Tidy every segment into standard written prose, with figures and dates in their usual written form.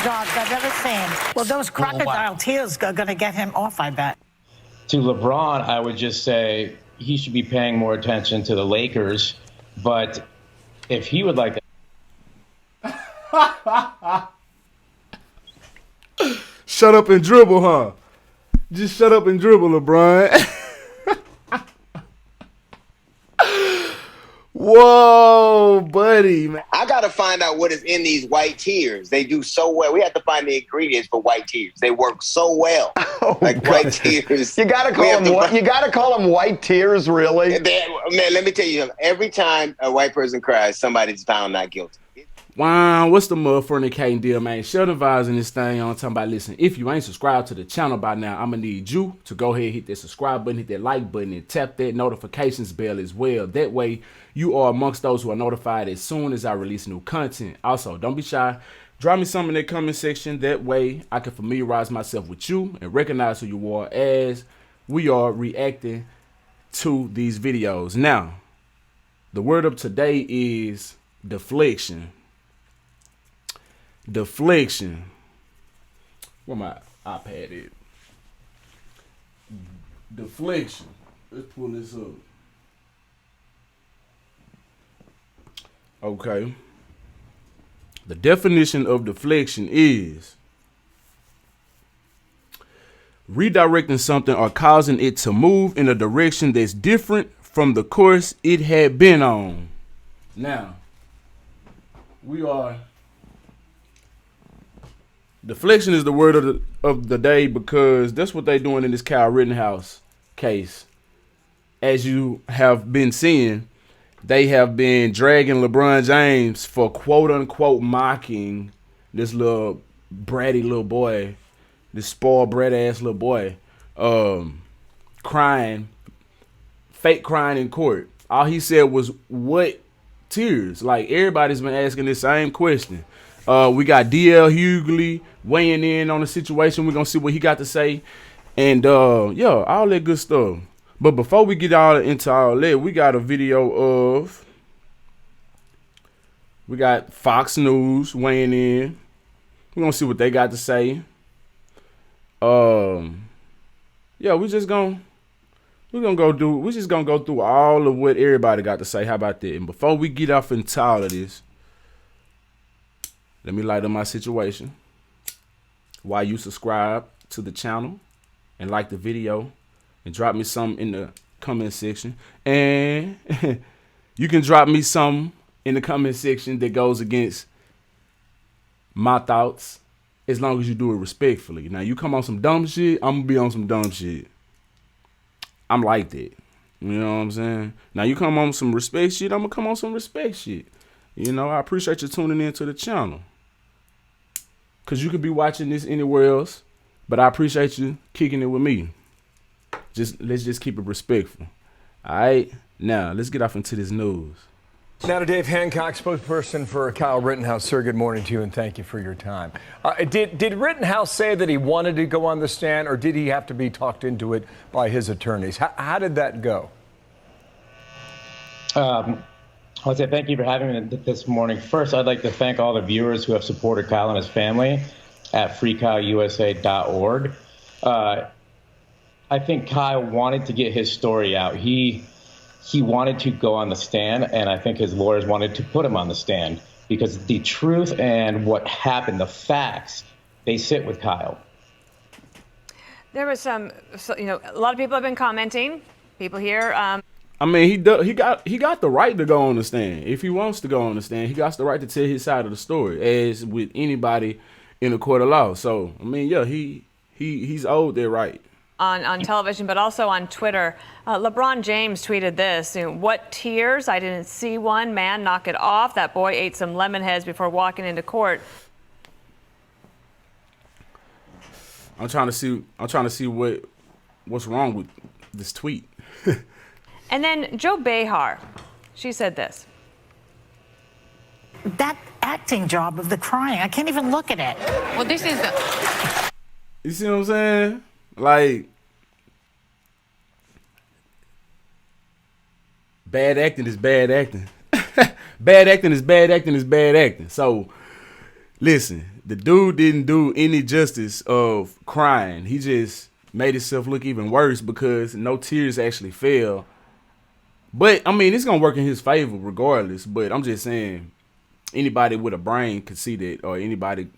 jobs I've ever seen. Well, those crocodile tears are going to get him off, I bet. To LeBron, I would just say he should be paying more attention to the Lakers. But if he would like to... Shut up and dribble, huh? Just shut up and dribble, LeBron. Whoa, buddy, man. I got to find out what is in these white tears. They do so well. We have to find the ingredients for white tears. They work so well. Oh, like God. white tears. You got to call them what? You got to call them white tears, really? Man, let me tell you, every time a white person cries, somebody's found not guilty. Wow, what's the motherfucking deal, man? SheldonVybez in this thing on talking about, listen, if you ain't subscribed to the channel by now, I'm going to need you to go ahead and hit that subscribe button, hit that like button, and tap that notifications bell as well. That way, you are amongst those who are notified as soon as I release new content. Also, don't be shy. Drop me some in the comment section. That way, I can familiarize myself with you and recognize who you are as we are reacting to these videos. Now, the word of today is deflection. Deflection. Where my iPad is? Deflection. Let's pull this up. Okay. The definition of deflection is redirecting something or causing it to move in a direction that's different from the course it had been on. Now, deflection is the word of the day because that's what they're doing in this Kyle Rittenhouse case. As you have been seeing, they have been dragging LeBron James for quote unquote mocking this little bratty little boy, this spoiled brat ass little boy, crying, fake crying in court. All he said was, what tears? Like, everybody's been asking the same question. We got DL Hughley weighing in on the situation. We're going to see what he got to say. And, yeah, all that good stuff. But before we get all into all that, we got a video of, we got Fox News weighing in. We're going to see what they got to say. Yeah, we're just going to go through all of what everybody got to say. How about that? And before we get off into all of this, let me light up my situation. While you subscribe to the channel and like the video and drop me some in the comment section. And you can drop me some in the comment section that goes against my thoughts as long as you do it respectfully. Now, you come on some dumb shit, I'm going to be on some dumb shit. I'm like that. You know what I'm saying? Now, you come on some respect shit, I'm going to come on some respect shit. You know, I appreciate you tuning in to the channel. Because you could be watching this anywhere else, but I appreciate you kicking it with me. Let's just keep it respectful. All right? Now, let's get off into this news. Now to Dave Hancock, spokesperson for Kyle Rittenhouse. Sir, good morning to you, and thank you for your time. Did Rittenhouse say that he wanted to go on the stand, or did he have to be talked into it by his attorneys? How did that go? I'll say thank you for having me this morning. First, I'd like to thank all the viewers who have supported Kyle and his family at freekylousa.org. I think Kyle wanted to get his story out. He wanted to go on the stand, and I think his lawyers wanted to put him on the stand because the truth and what happened, the facts, they sit with Kyle. There was a lot of people have been commenting. People here. I mean, he got the right to go on the stand. If he wants to go on the stand, he got the right to tell his side of the story, as with anybody in a court of law. So, I mean, yeah, he's owed that right. On television, but also on Twitter. LeBron James tweeted this: "What tears? I didn't see one. Man, knock it off. That boy ate some lemon heads before walking into court." I'm trying to see what's wrong with this tweet. And then Joe Behar, she said this: That acting job of the crying, I can't even look at it. Well, this is the... You see what I'm saying? Like, bad acting is bad acting. Bad acting is bad acting is bad acting. So, Listen, the dude didn't do any justice of crying. He just made himself look even worse because no tears actually fell. But, I mean, it's going to work in his favor regardless. But I'm just saying, anybody with a brain could see that, or anybody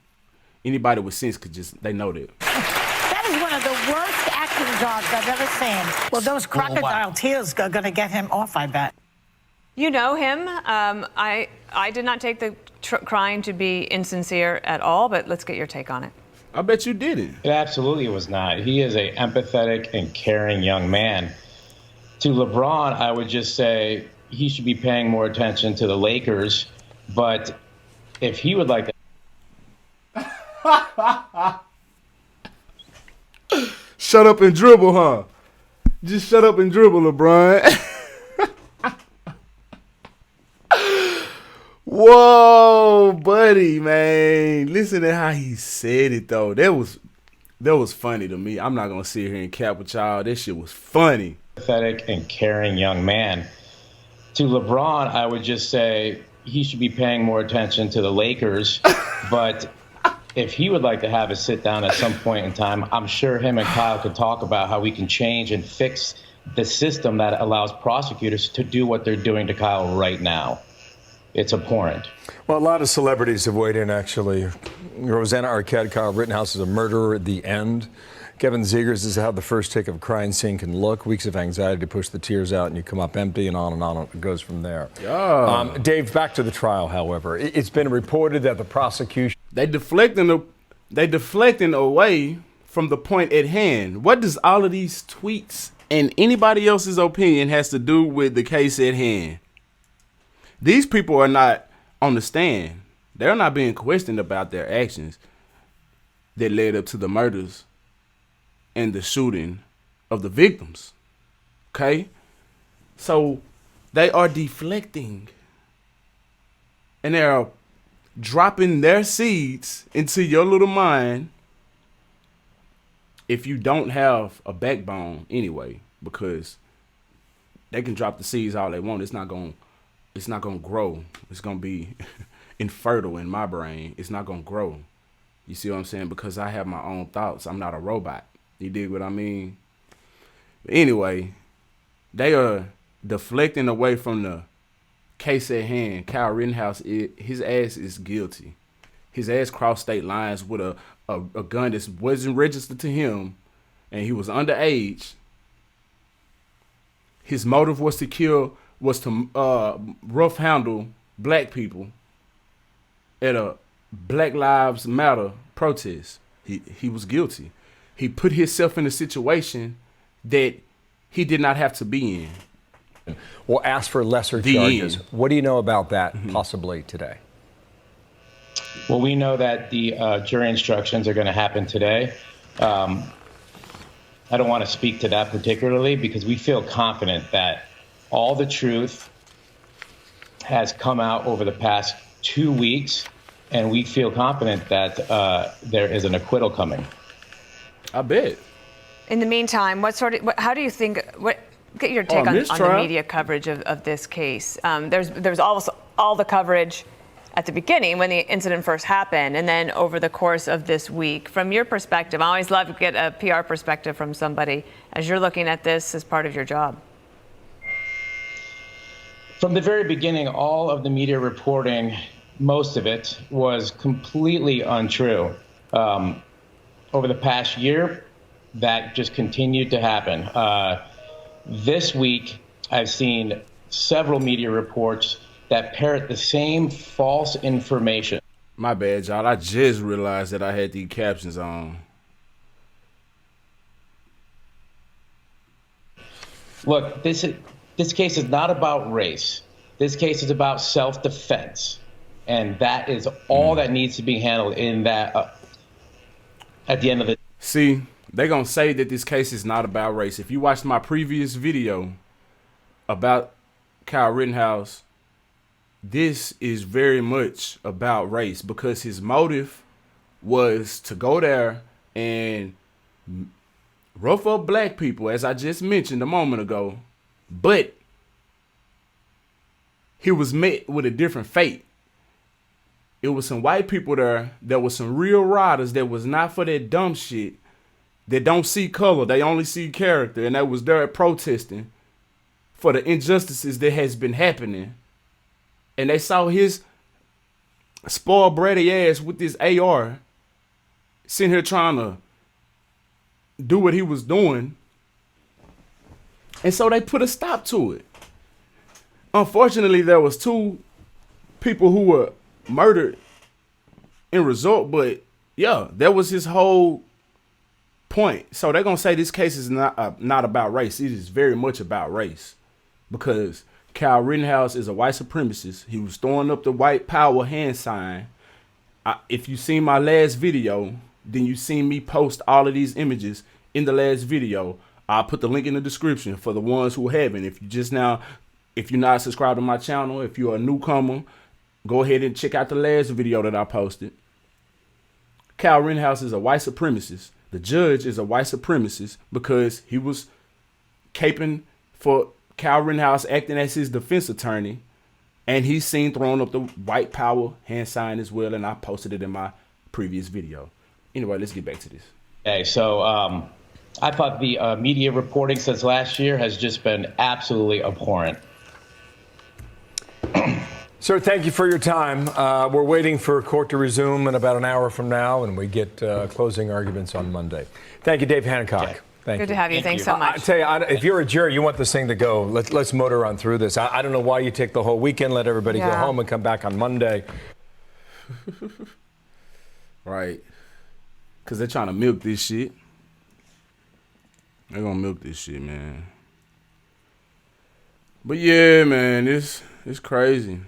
with sense could just, they know that. That is one of the worst acting jobs I've ever seen. Well, those crocodile tears are going to get him off, I bet. You know him. I did not take the crying to be insincere at all, but let's get your take on it. I bet you didn't. It absolutely was not. He is a empathetic and caring young man. To LeBron, I would just say he should be paying more attention to the Lakers. But if he would like to... Shut up and dribble, huh? Just shut up and dribble, LeBron. Whoa, buddy, man. Listen to how he said it, though. That was funny to me. I'm not going to sit here and cap with y'all. That shit was funny. Pathetic and caring young man. To LeBron, I would just say he should be paying more attention to the Lakers. But if he would like to have a sit down at some point in time, I'm sure him and Kyle could talk about how we can change and fix the system that allows prosecutors to do what they're doing to Kyle right now. It's abhorrent. Well, a lot of celebrities have weighed in, actually. Rosanna Arquette, Kyle Rittenhouse is a murderer at the end. Kevin Zegers is how the first take of a crime scene can look. Weeks of anxiety to push the tears out, and you come up empty, and on it goes from there. Yeah. Dave, back to the trial, however. It's been reported that the prosecution... They deflecting away from the point at hand. What does all of these tweets and anybody else's opinion has to do with the case at hand? These people are not on the stand. They're not being questioned about their actions that led up to the murders and the shooting of the victims. Okay? So they are deflecting. And they are dropping their seeds into your little mind if you don't have a backbone anyway, because they can drop the seeds all they want. It's not going to grow. It's going to be infertile in my brain. It's not going to grow. You see what I'm saying? Because I have my own thoughts. I'm not a robot. You dig what I mean? But anyway, they are deflecting away from the case at hand. Kyle Rittenhouse, his ass is guilty. His ass crossed state lines with a gun that wasn't registered to him, and he was underage. His motive was to rough handle black people at a Black Lives Matter protest. He was guilty. He put himself in a situation that he did not have to be in. Will ask for lesser charges. What do you know about that possibly today? Well, we know that the jury instructions are going to happen today. I don't want to speak to that particularly because we feel confident that all the truth has come out over the past 2 weeks, and we feel confident that there is an acquittal coming. I bet. In the meantime, how do you think, get your take on the media coverage of this case? There's also all the coverage at the beginning when the incident first happened, and then over the course of this week. From your perspective, I always love to get a PR perspective from somebody as you're looking at this as part of your job. From the very beginning, all of the media reporting, most of it, was completely untrue. Over the past year, that just continued to happen. This week, I've seen several media reports that parrot the same false information. My bad, y'all. I just realized that I had these captions on. Look, this case is not about race. This case is about self-defense. And that is all that needs to be handled in that at the end of the... See, they're going to say that this case is not about race. If you watched my previous video about Kyle Rittenhouse, this is very much about race because his motive was to go there and rough up black people, as I just mentioned a moment ago. But he was met with a different fate. it was some white people there. There was some real riders that was not for that dumb shit. That don't see color. They only see character. And that was there protesting for the injustices that has been happening. And they saw his spoiled bratty ass with this AR sitting here trying to do what he was doing. And so they put a stop to it. Unfortunately, there was 2 people who were murdered in result, but yeah, that was his whole point. So they're gonna say this case is not about race. It is very much about race, because Kyle Rittenhouse is a white supremacist. He was throwing up the white power hand sign. If you seen my last video, then you seen me post all of these images in the last video. I'll put the link in the description for the ones who haven't. If you're not subscribed to my channel, if you're a newcomer, go ahead and check out the last video that I posted. Kyle Rittenhouse is a white supremacist. The judge is a white supremacist because he was caping for Kyle Rittenhouse, acting as his defense attorney. And he's seen throwing up the white power hand sign as well. And I posted it in my previous video. Anyway, let's get back to this. Okay, so I thought the media reporting since last year has just been absolutely abhorrent. Sir, thank you for your time. We're waiting for court to resume in about an hour from now, and we get closing arguments on Monday. Thank you, Dave Hancock. Okay. Thank Good you. to have you. Thanks so much. I tell you, if you're a jury, you want this thing to go. Let's motor on through this. I don't know why you take the whole weekend, let everybody go home and come back on Monday. Right. Because they're trying to milk this shit. They're going to milk this shit, man. But yeah, man, it's crazy.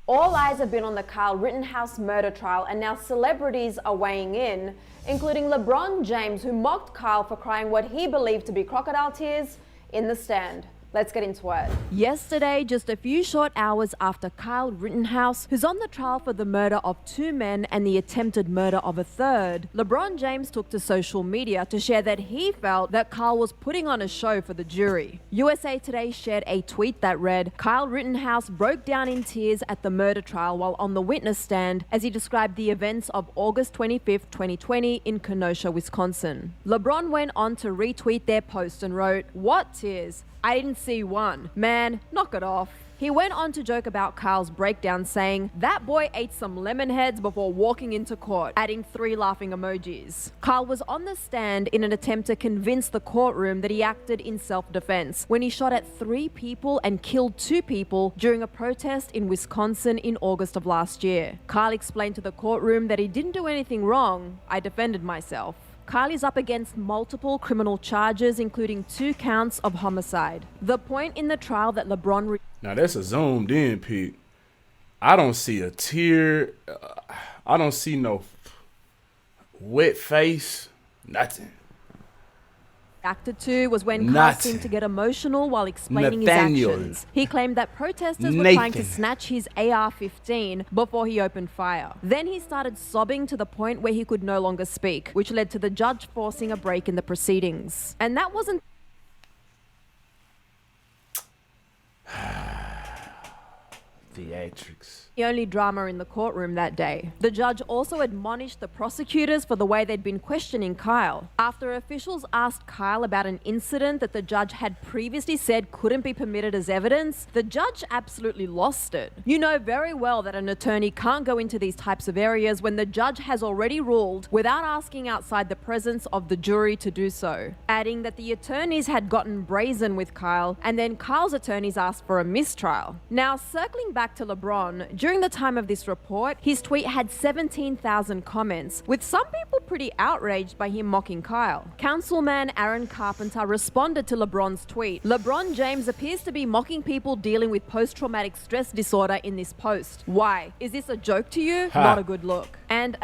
All eyes have been on the Kyle Rittenhouse murder trial, and now celebrities are weighing in, including Lebron James, who mocked Kyle for crying what he believed to be crocodile tears in the stand. Let's get into it. Yesterday, just a few short hours after Kyle Rittenhouse, who's on the trial for the murder of 2 men and the attempted murder of a third, LeBron James took to social media to share that he felt that Kyle was putting on a show for the jury. USA Today shared a tweet that read, "Kyle Rittenhouse broke down in tears at the murder trial while on the witness stand as he described the events of August 25th, 2020 in Kenosha, Wisconsin." LeBron went on to retweet their post and wrote, "What tears? I didn't see one. Man, knock it off." He went on to joke about Kyle's breakdown, saying, "That boy ate some lemon heads before walking into court," adding 3 laughing emojis. Kyle was on the stand in an attempt to convince the courtroom that he acted in self-defense when he shot at 3 people and killed 2 people during a protest in Wisconsin in August of last year. Kyle explained to the courtroom that he didn't do anything wrong. "I defended myself." Kyle is up against multiple criminal charges, including 2 counts of homicide. The point in the trial that LeBron... Now, that's a zoomed in pic. I don't see a tear. I don't see no wet face. Nothing. Acted to was when Kyle seemed to get emotional while explaining his actions. He claimed that protesters were trying to snatch his AR-15 before he opened fire. Then he started sobbing to the point where he could no longer speak, which led to the judge forcing a break in the proceedings. And that wasn't... Theatrics. The only drama in the courtroom that day. The judge also admonished the prosecutors for the way they'd been questioning Kyle. After officials asked Kyle about an incident that the judge had previously said couldn't be permitted as evidence, the judge absolutely lost it. You know very well that an attorney can't go into these types of areas when the judge has already ruled without asking outside the presence of the jury to do so. Adding that the attorneys had gotten brazen with Kyle, and then Kyle's attorneys asked for a mistrial. Now, circling back to LeBron, during the time of this report, his tweet had 17,000 comments, with some people pretty outraged by him mocking Kyle. Councilman Aaron Carpenter responded to LeBron's tweet. "LeBron James appears to be mocking people dealing with post-traumatic stress disorder in this post. Why? Is this a joke to you? Not a good look." And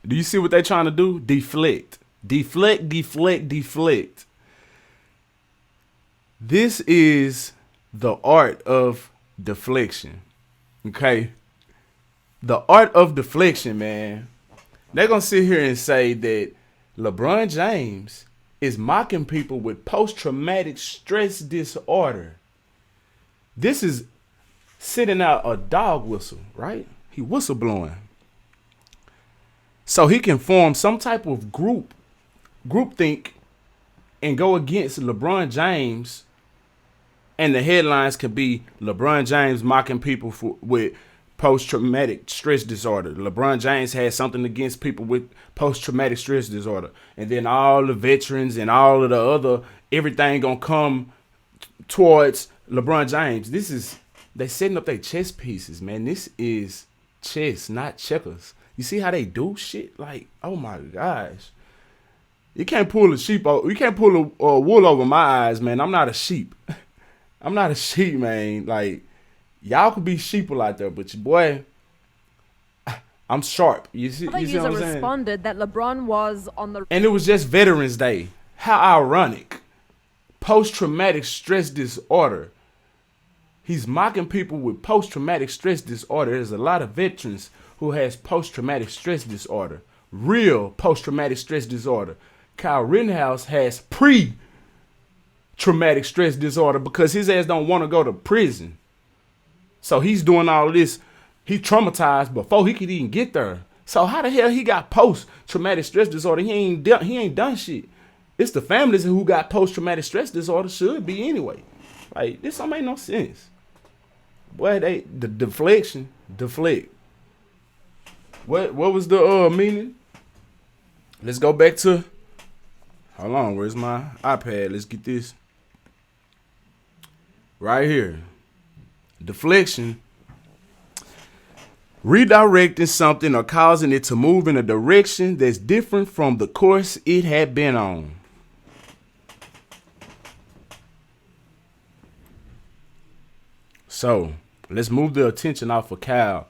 do you see what they're trying to do? Deflect. Deflect, deflect, deflect. This is the art of deflection. Okay? The art of deflection, man. They're going to sit here and say that LeBron James is mocking people with post-traumatic stress disorder. This is sitting out a dog whistle, right? He whistleblowing. So he can form some type of groupthink and go against LeBron James, and the headlines could be LeBron James mocking people with post-traumatic stress disorder. LeBron James has something against people with post-traumatic stress disorder. And then all the veterans and all of the other, everything gonna come towards LeBron James. They setting up their chess pieces, man. This is chess, not checkers. You see how they do shit? Like, oh my gosh. You can't pull you can't pull a wool over my eyes, man. I'm not a sheep. I'm not a sheep, man. Like, y'all could be sheeple out there, but your boy, I'm sharp. You see what I'm saying? Responded that LeBron was on the... And it was just Veterans Day. How ironic. Post-traumatic stress disorder. He's mocking people with post-traumatic stress disorder. There's a lot of veterans who has post-traumatic stress disorder. Real post-traumatic stress disorder. Kyle Rittenhouse has pre-traumatic stress disorder because his ass don't want to go to prison. So he's doing all this. He traumatized before he could even get there. So how the hell he got post-traumatic stress disorder? He ain't done shit. It's the families who got post-traumatic stress disorder should be anyway. Like, this don't make no sense. Boy, the deflection. What was the meaning? Let's go back to, hold on, where's my iPad? Let's get this. Right here. Deflection. Redirecting something or causing it to move in a direction that's different from the course it had been on. So, let's move the attention off of Kyle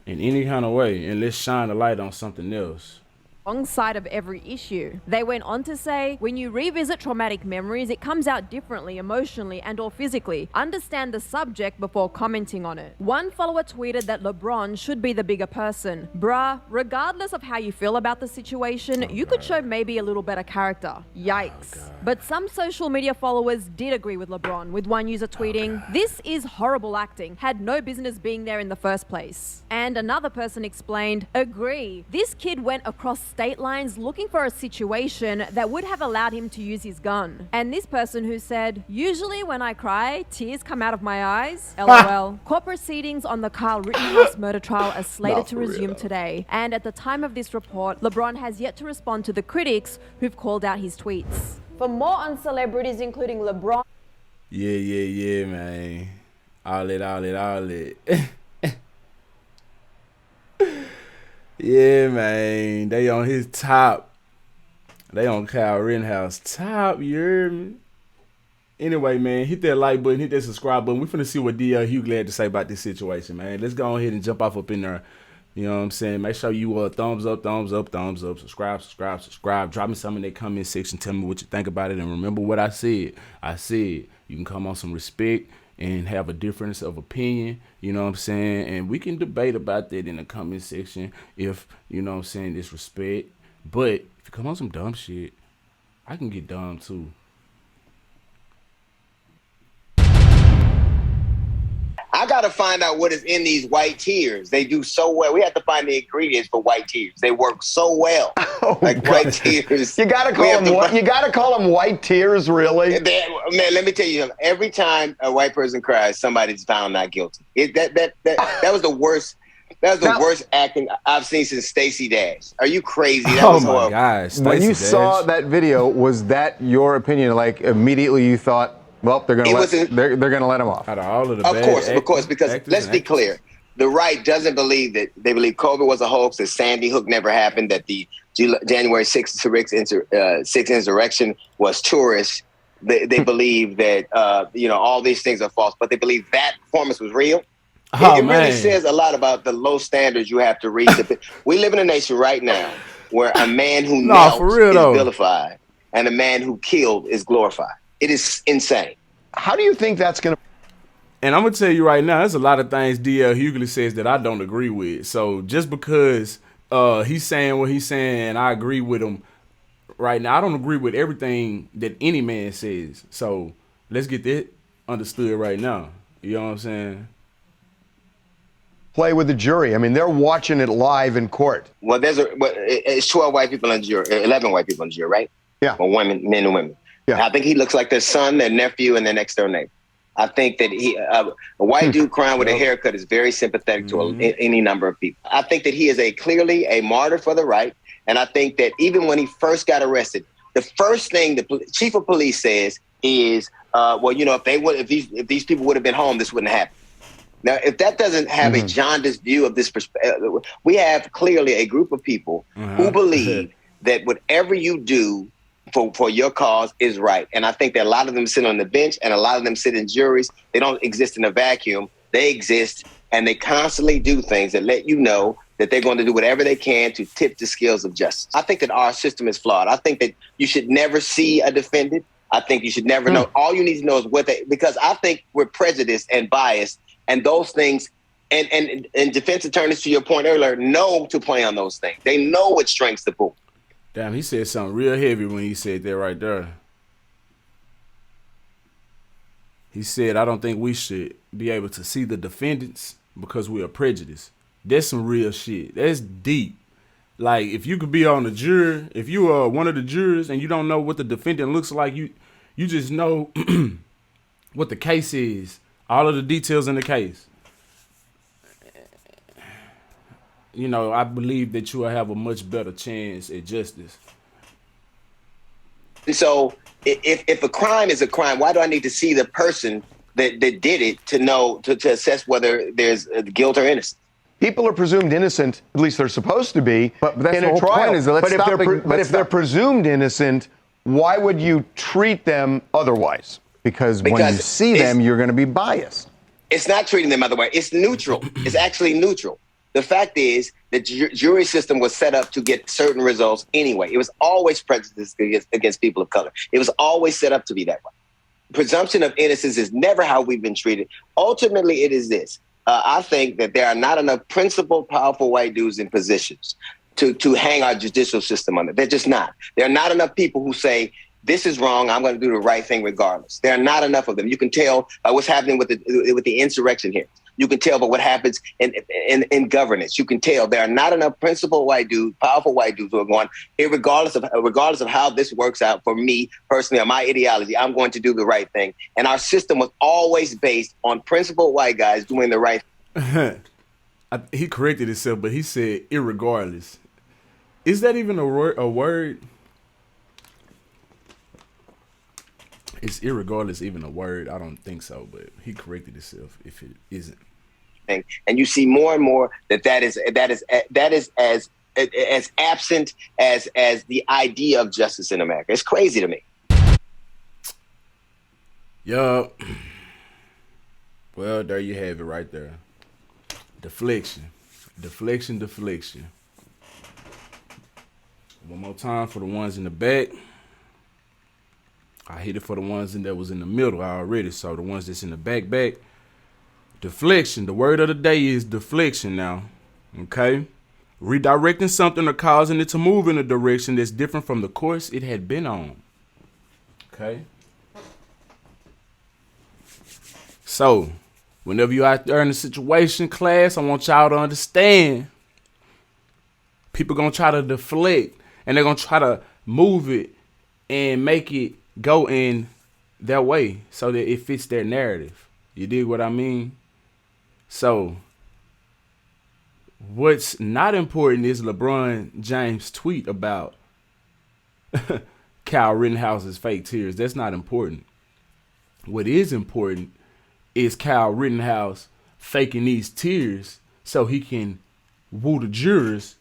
in any kind of way, and let's shine a light on something else. Wrong side of every issue. They went on to say, when you revisit traumatic memories, it comes out differently emotionally and or physically. Understand the subject before commenting on it. One follower tweeted that LeBron should be the bigger person. Bruh, regardless of how you feel about the situation, you could show maybe a little better character. Yikes. But some social media followers did agree with LeBron, with one user tweeting, this is horrible acting, had no business being there in the first place. And another person explained, agree, this kid went across state lines looking for a situation that would have allowed him to use his gun. And this person who said, usually when I cry, tears come out of my eyes. LOL. Court proceedings on the Kyle Rittenhouse murder trial are slated to resume today. And at the time of this report, LeBron has yet to respond to the critics who've called out his tweets. For more on celebrities, including LeBron. Yeah, man. All it. Yeah, man. They on his top. They on Kyle Rittenhouse top, you hear me? Anyway, man, hit that like button, hit that subscribe button. We finna see what Hughley had to say about this situation, man. Let's go ahead and jump off up in there. You know what I'm saying? Make sure you thumbs up. Subscribe. Drop me some in that comment section. Tell me what you think about it. And remember what I said. I said you can come on some respect and have a difference of opinion, you know what I'm saying? And we can debate about that in the comment section if, you know what I'm saying, it's respect. But if you come on some dumb shit, I can get dumb too. I got to find out what is in these white tears. They do so well. We have to find the ingredients for white tears. They work so well. Oh, like white tears. You got to call them white tears, really? Man, let me tell you, every time a white person cries, somebody's found not guilty. That was the worst. That was the worst acting I've seen since Stacey Dash. Are you crazy? That was horrible. Gosh. When you saw that video, was that your opinion? Like immediately you thought, well, they're gonna let him off. Out of all of the of course, because let's be clear, the right doesn't believe that. They believe COVID was a hoax, that Sandy Hook never happened, that the January 6th insurrection was tourist. They believe that all these things are false, but they believe that performance was real. It really says a lot about the low standards you have to read. We live in a nation right now where a man who knelt is vilified and a man who killed is glorified. It is insane. How do you think that's going to... And I'm going to tell you right now, there's a lot of things D.L. Hughley says that I don't agree with. So just because he's saying what he's saying and I agree with him, right now, I don't agree with everything that any man says. So let's get that understood right now. You know what I'm saying? Play with the jury. I mean, they're watching it live in court. Well, it's 12 white people in the jury, 11 white people in the jury, right? Yeah. Or women, men and women. Yeah. And I think he looks like their son, their nephew, and their next door neighbor. I think that a white dude crying with a haircut is very sympathetic to any number of people. I think that he is clearly a martyr for the right. And I think that even when he first got arrested, the first thing the chief of police says is, well, you know, if these people would have been home, this wouldn't happen. Now, if that doesn't have a jaundiced view of this perspective, we have clearly a group of people who believe that whatever you do for your cause is right. And I think that a lot of them sit on the bench and a lot of them sit in juries. They don't exist in a vacuum. They exist and they constantly do things that let you know that they're going to do whatever they can to tip the scales of justice. I think that our system is flawed. I think that you should never see a defendant. I think you should never know. All you need to know is because I think we're prejudiced and biased, and those things, and defense attorneys, to your point earlier, know to play on those things. They know what strengths to pull. Damn, he said something real heavy when he said that right there. He said, I don't think we should be able to see the defendants because we are prejudiced. That's some real shit. That's deep. Like, if you could be on the jury, if you are one of the jurors and you don't know what the defendant looks like, you just know what the case is, all of the details in the case. You know, I believe that you will have a much better chance at justice. So if a crime is a crime, why do I need to see the person that did it to know, to assess whether there's guilt or innocence? People are presumed innocent, at least they're supposed to be, but that's in the a whole trial. Point is if they're presumed innocent, why would you treat them otherwise? Because when you see them, you're going to be biased. It's not treating them otherwise. It's neutral. It's actually neutral. The fact is that the jury system was set up to get certain results anyway. It was always prejudiced against people of color. It was always set up to be that way. Presumption of innocence is never how we've been treated. Ultimately, it is this. I think that there are not enough principled, powerful white dudes in positions to hang our judicial system on it. They're just not. There are not enough people who say, this is wrong, I'm going to do the right thing regardless. There are not enough of them. You can tell by what's happening with the insurrection here. You can tell by what happens in governance. You can tell there are not enough principled white dudes, powerful white dudes who are going, regardless of how this works out for me personally or my ideology, I'm going to do the right thing. And our system was always based on principled white guys doing the right thing. He corrected himself, but he said irregardless. Is that even a word? Is irregardless even a word? I don't think so, but he corrected himself if it isn't. And you see more and more that is as absent as the idea of justice in America. It's crazy to me. Yup. Well, there you have it right there. Deflection. One more time for the ones in the back. I hit it for the ones that was in the middle already, so the ones that's in the back. Deflection. The word of the day is deflection now. Okay? Redirecting something or causing it to move in a direction that's different from the course it had been on. Okay? So, whenever you're out there in a situation, class, I want y'all to understand. People gonna try to deflect, and they're gonna try to move it and make it go in their way so that it fits their narrative. You dig what I mean? So, what's not important is LeBron James' tweet about Kyle Rittenhouse's fake tears. That's not important. What is important is Kyle Rittenhouse faking these tears so he can woo the jurors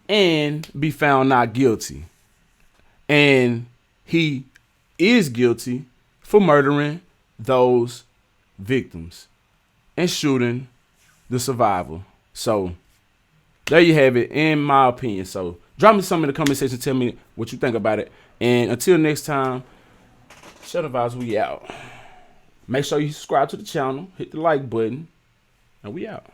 and be found not guilty. And he is guilty for murdering those victims and shooting the survivor. So there you have it, in my opinion. So drop me something in the comment section. Tell me what you think about it. And until next time, SheldonVybez, we out. Make sure you subscribe to the channel, hit the like button, and we out.